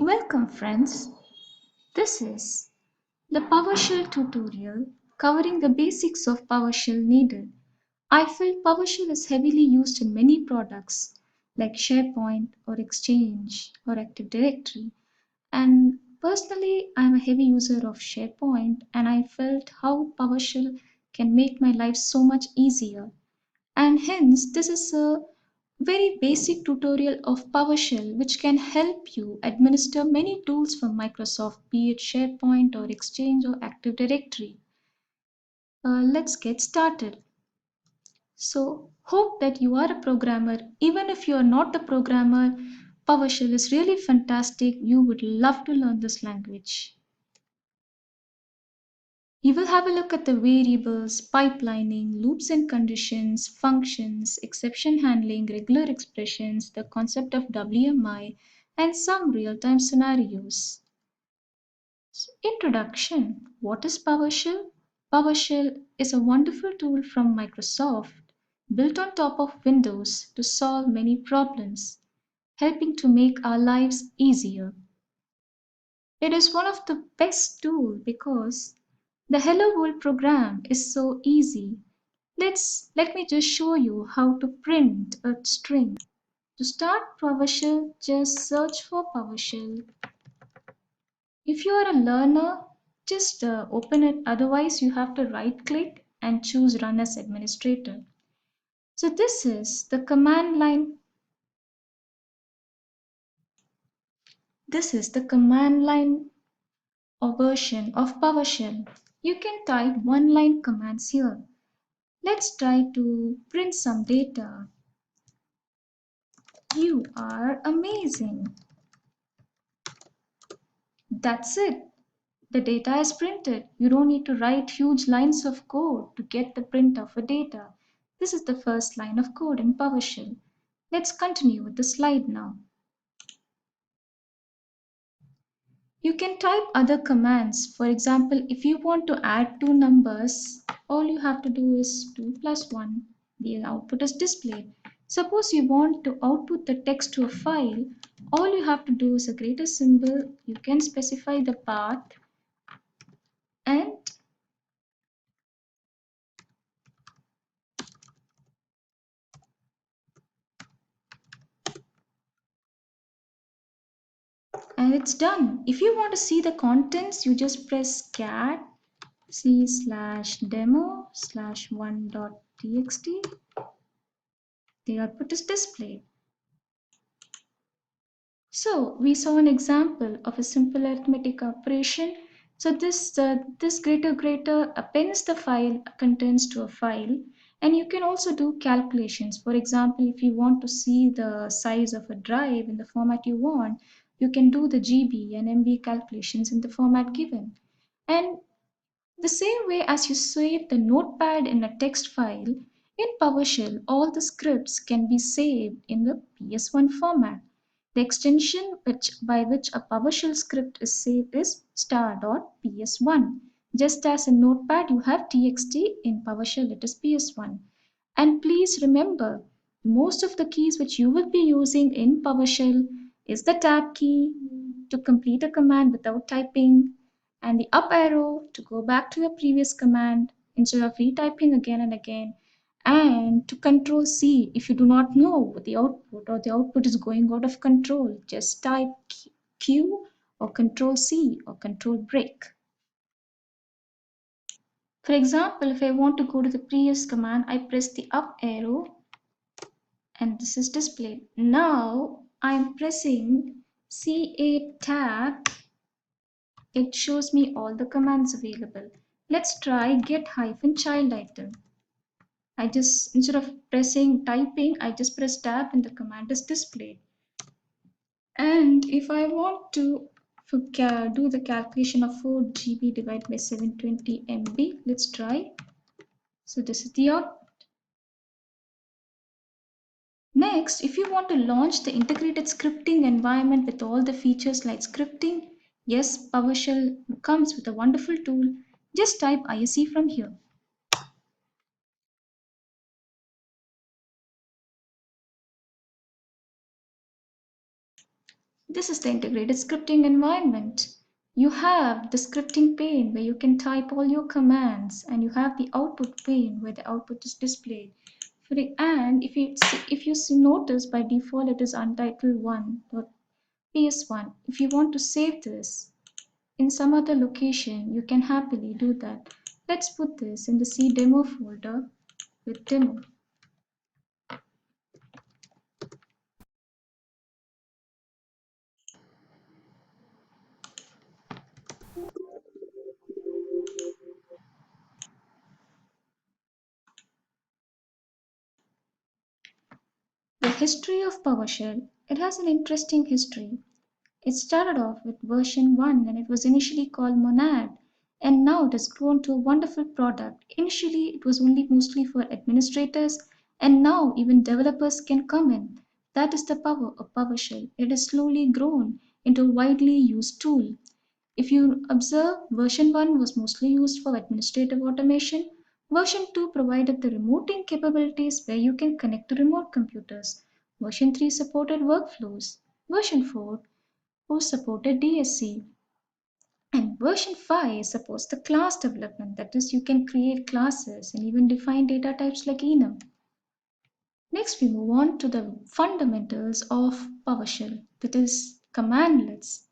Welcome friends, this is the PowerShell tutorial covering the basics of PowerShell needed. I feel PowerShell is heavily used in many products like SharePoint or Exchange or Active Directory, and personally I'm a heavy user of SharePoint and I felt how PowerShell can make my life so much easier, and hence this is a very basic tutorial of PowerShell which can help you administer many tools from Microsoft, be it SharePoint or Exchange or Active Directory. Let's get started. So, hope that you are a programmer. Even if you are not a programmer, PowerShell is really fantastic. You would love to learn this language. You will have a look at the variables, pipelining, loops and conditions, functions, exception handling, regular expressions, the concept of WMI, and some real-time scenarios. So, introduction. What is PowerShell? PowerShell is a wonderful tool from Microsoft built on top of Windows to solve many problems, helping to make our lives easier. It is one of the best tools because the Hello World program is so easy. Let me just show you how to print a string. To start PowerShell, just search for PowerShell. If you are a learner, just open it. Otherwise, you have to right click and choose Run as Administrator. So this is the command line. This is the command line or version of PowerShell. You can type one-line commands here. Let's try to print some data. You are amazing. That's it. The data is printed. You don't need to write huge lines of code to get the print of a data. This is the first line of code in PowerShell. Let's continue with the slide now. You can type other commands. For example, if you want to add two numbers, all you have to do is 2 plus 1. The output is displayed. Suppose you want to output the text to a file, all you have to do is a greater symbol. You can specify the path and it's done. If you want to see the contents, you just press cat c/demo/1.txt. The output is displayed. So we saw an example of a simple arithmetic operation. So this greater appends the file contents to a file, and you can also do calculations. For example, if you want to see the size of a drive in the format you want, you can do the GB and MB calculations in the format given. And the same way as you save the notepad in a text file, in PowerShell, all the scripts can be saved in the PS1 format. The extension by which a PowerShell script is saved is star.ps1. Just as in Notepad you have txt, in PowerShell it is ps1. And please remember, most of the keys which you will be using in PowerShell is the tab key to complete a command without typing, and the up arrow to go back to your previous command instead of retyping again and again, and to control C if you do not know the output or the output is going out of control. Just type Q or control C or control break. For example, if I want to go to the previous command, I press the up arrow and this is displayed. Now I'm pressing C8 tab. It shows me all the commands available. Let's try get -child item. I just, instead of pressing typing, I just press tab and the command is displayed. And if I want to do the calculation of 4 GB divided by 720 MB, let's try. So this is the output. Next, if you want to launch the integrated scripting environment with all the features like scripting, yes, PowerShell comes with a wonderful tool. Just type ISE from here. This is the integrated scripting environment. You have the scripting pane where you can type all your commands, and you have the output pane where the output is displayed. And if you see, notice by default it is untitled1.ps1. If you want to save this in some other location, you can happily do that. Let's put this in the C demo folder with demo. The history of PowerShell. It has an interesting history. It started off with version 1 and it was initially called Monad, and now it has grown to a wonderful product. Initially, it was only mostly for administrators, and now even developers can come in. That is the power of PowerShell. It has slowly grown into a widely used tool. If you observe, version 1 was mostly used for administrative automation. Version 2 provided the remoting capabilities where you can connect to remote computers. Version 3 supported workflows. Version 4 who supported DSC. And version 5 supports the class development, that is, you can create classes and even define data types like enum. Next, we move on to the fundamentals of PowerShell, that is, commandlets.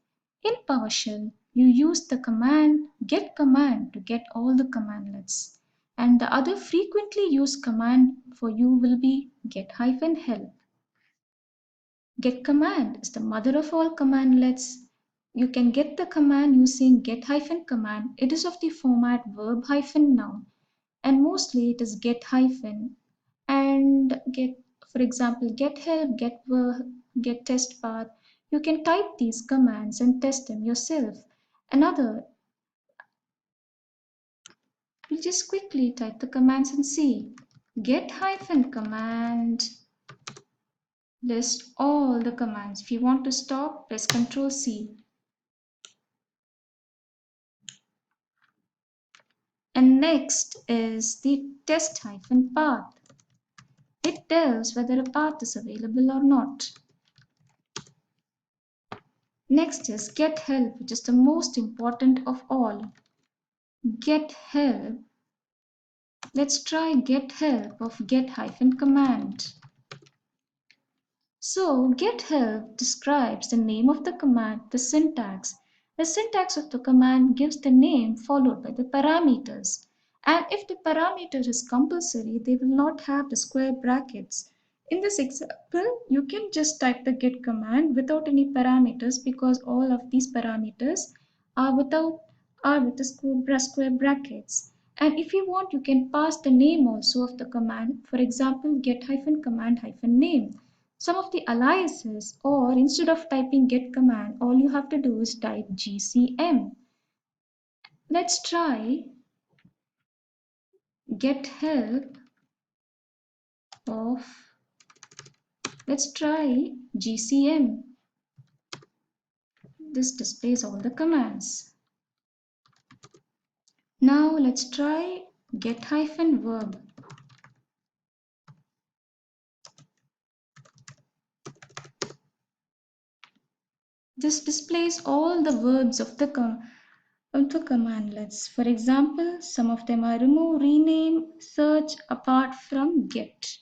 In PowerShell, you use the command get command to get all the commandlets. And the other frequently used command for you will be get-help. Get command is the mother of all commandlets. You can get the command using get-command. It is of the format verb-noun, and mostly it is get- and get, for example, get help, get verb, get test path. You can type these commands and test them yourself. Another, we just quickly type the commands and see. Get-command list all the commands. If you want to stop, press Ctrl C. And next is the test-path. It tells whether a path is available or not. Next is get help, which is the most important of all. Get help. Let's try get help of get-command. So get help describes the name of the command, the syntax. The syntax of the command gives the name followed by the parameters. And if the parameter is compulsory, they will not have the square brackets. In this example, you can just type the get command without any parameters because all of these parameters are with the square brackets. And if you want, you can pass the name also of the command. For example, get-command-name. Some of the aliases, or instead of typing get command, all you have to do is type GCM. Let's try get help of, let's try GCM. This displays all the commands. Now let's try get-verb. This displays all the verbs of the commandlets. For example, some of them are remove, rename, search apart from get.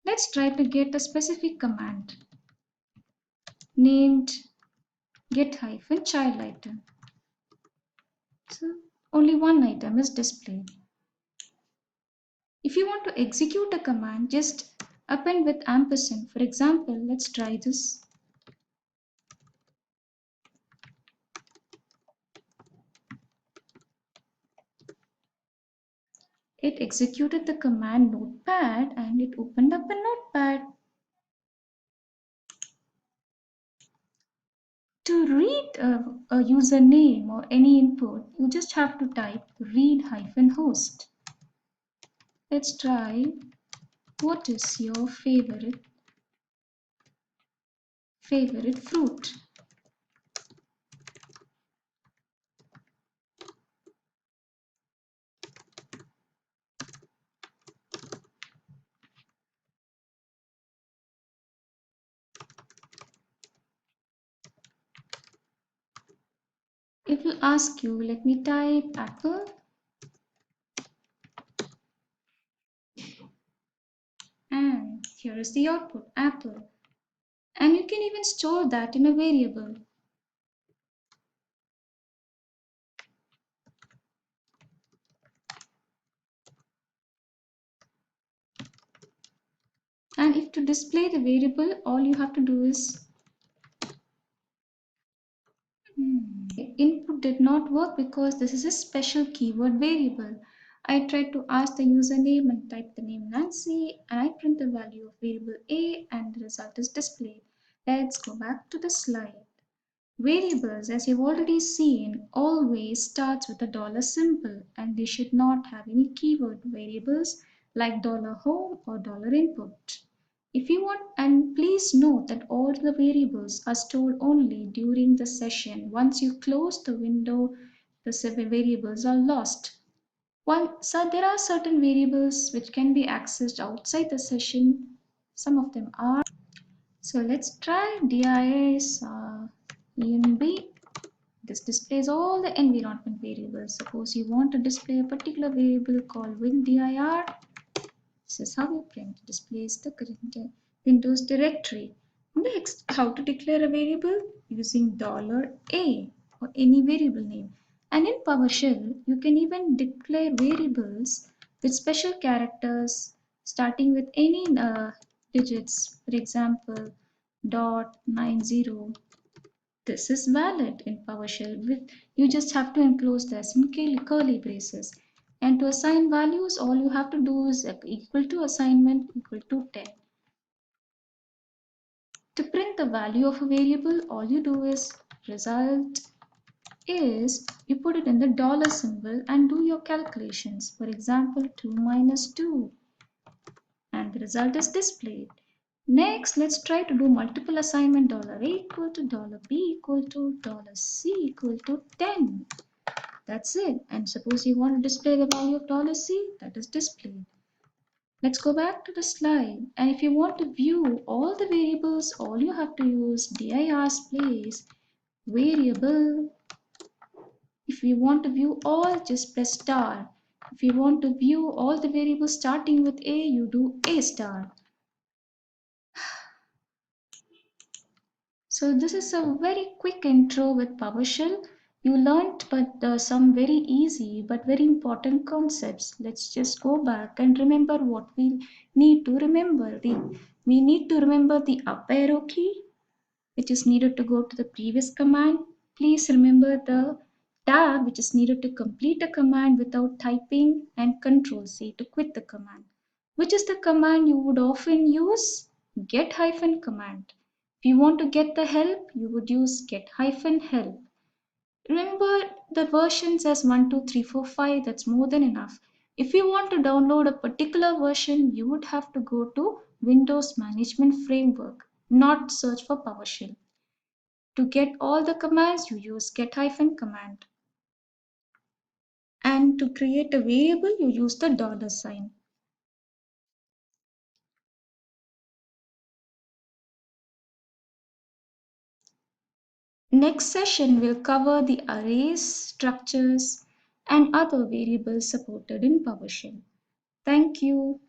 Let's try to get a specific command named get-child item. So only one item is displayed. If you want to execute a command, just append with ampersand. For example, let's try this. It executed the command notepad and it opened up a notepad. To read a username or any input, you just have to type read-host. Let's try, what is your favorite fruit? It will ask you, let me type apple, and here is the output, apple. And you can even store that in a variable. And if to display the variable, all you have to do is input did not work because this is a special keyword variable. I tried to ask the username and type the name Nancy, and I print the value of variable A, and the result is displayed. Let's go back to the slide. Variables, as you've already seen, always starts with a dollar symbol, and they should not have any keyword variables like $home or $input. If you want, and please note that all the variables are stored only during the session. Once you close the window, the seven variables are lost. So there are certain variables which can be accessed outside the session. Some of them are. So let's try dis env. This displays all the environment variables. Suppose you want to display a particular variable called windir. This is how you print. Displays the current Windows directory. Next, how to declare a variable using $a or any variable name. And in PowerShell, you can even declare variables with special characters starting with any digits. For example, .90. This is valid in PowerShell. You just have to enclose this in curly braces. And to assign values, all you have to do is equal to assignment equal to 10. To print the value of a variable, all you do is result is you put it in the dollar symbol and do your calculations. For example, 2 minus 2, and the result is displayed. Next, let's try to do multiple assignment. $A equal to $B equal to $C equal to 10. That's it. And suppose you want to display the value of $C, that is displayed. Let's go back to the slide. And if you want to view all the variables, all you have to use dir space variable. If you want to view all, just press star. If you want to view all the variables starting with A, you do A star. So this is a very quick intro with PowerShell. You learned but some very easy but very important concepts. Let's just go back and remember what we need to remember. We need to remember the up arrow key, which is needed to go to the previous command. Please remember the tab, which is needed to complete a command without typing, and Control C to quit the command. Which is the command you would often use? Get hyphen command. If you want to get the help, you would use get hyphen help. Remember the versions as 1, 2, 3, 4, 5, that's more than enough. If you want to download a particular version, you would have to go to Windows Management Framework, not search for PowerShell. To get all the commands, you use get hyphen command. And to create a variable, you use the dollar sign. Next session will cover the arrays, structures, and other variables supported in PowerShell. Thank you.